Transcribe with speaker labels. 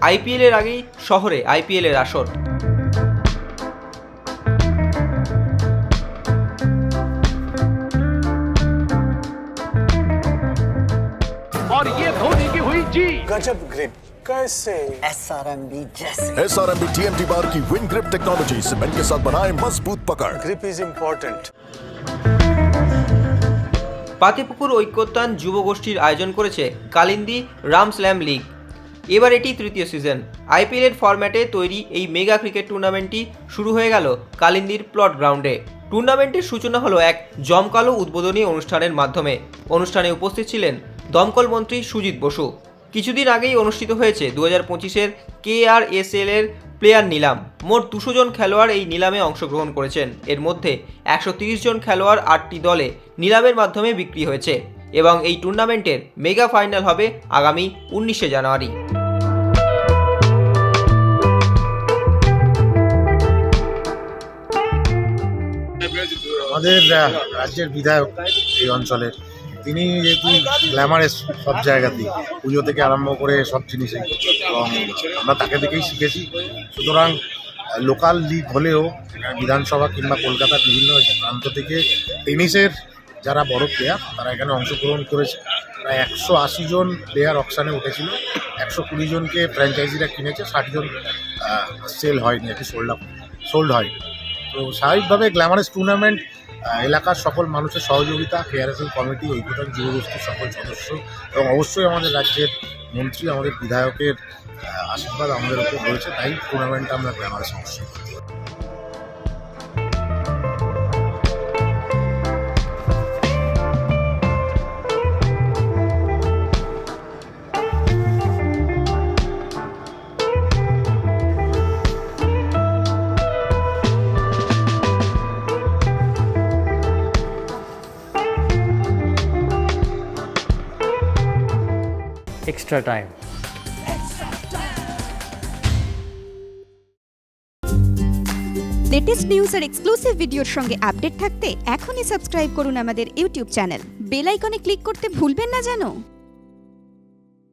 Speaker 1: IPL এর আগেই শহরে আইপিএল এর আসর।
Speaker 2: और ये धोनी की हुई जी।
Speaker 3: गजब ग्रिप कैसे
Speaker 4: SRMB जैसे
Speaker 5: SRMB TMT बार की विन ग्रिप टेक्नोलॉजी सीमेंट के साथ बनाए मजबूत पकड़।
Speaker 3: Grip is important.
Speaker 1: পাতিপুকুর ঐক্যোত্থান যুব গোষ্ঠীর আয়োজন করেছে কালিন্দী রাম স্ল্যাম লিগ। এবার এটি তৃতীয় সিজন। আইপিএল এর ফরম্যাটে তৈরি এই মেগা ক্রিকেট টুর্নামেন্টটি শুরু হয়ে গেল কালিন্দির প্লট গ্রাউন্ডে। টুর্নামেন্টের সূচনা হলো এক জমকালো উদ্বোধনী অনুষ্ঠানের মাধ্যমে। অনুষ্ঠানে উপস্থিত ছিলেন দমকল মন্ত্রী সুজিত বসু। কিছুদিন আগেই অনুষ্ঠিত হয়েছে 2025-এর KRSL এর প্লেয়ার নিলাম। মোট 200 জন খেলোয়াড় এই নিলামে অংশগ্রহণ করেছেন। এর মধ্যে 130 জন খেলোয়াড় 8টি দলে নিলামের মাধ্যমে বিক্রি হয়েছে এবং এই টুর্নামেন্টের মেগা ফাইনাল হবে আগামী 19শে জানুয়ারি।
Speaker 6: আমাদের রাজ্যের বিধায়ক এই অঞ্চলের, তিনি যেহেতু গ্ল্যামারেস সব জায়গাতেই, পুজো থেকে আরম্ভ করে সব জিনিসেই, এবং আমরা তাকে দেখেই শিখেছি। সুতরাং লোকাল লিগ হলেও বিধানসভা কিংবা কলকাতার বিভিন্ন প্রান্ত থেকে টেনিসের যারা বড় প্লেয়ার তারা এখানে অংশগ্রহণ করেছে। প্রায় 180 জন প্লেয়ার অকশানে উঠেছিল, 120 জনকে ফ্র্যাঞ্চাইজিরা কিনেছে, 60 জন সেল হয়নি, আর কি সোল্ড হয়নি। তো স্বাভাবিকভাবে গ্ল্যামারাস টুর্নামেন্ট, এলাকার সকল মানুষের সহযোগিতা, KRSL কমিটি, ঐক্যতান যুবগোষ্ঠীর সকল সদস্য এবং অবশ্যই আমাদের রাজ্যের মন্ত্রী, আমাদের বিধায়কের আশীর্বাদ আমাদের উপর রয়েছে, তাই টুর্নামেন্টটা আমরা গ্ল্যামারাস অবশ্যই করতে পারি।
Speaker 2: Extra time.
Speaker 7: লেটেস্ট নিউজ আর এক্সক্লুসিভ ভিডিওর সঙ্গে আপডেট থাকতে এখনই সাবস্ক্রাইব করুন আমাদের ইউটিউব চ্যানেল। বেল আইকনে ক্লিক করতে ভুলবেন না যেন।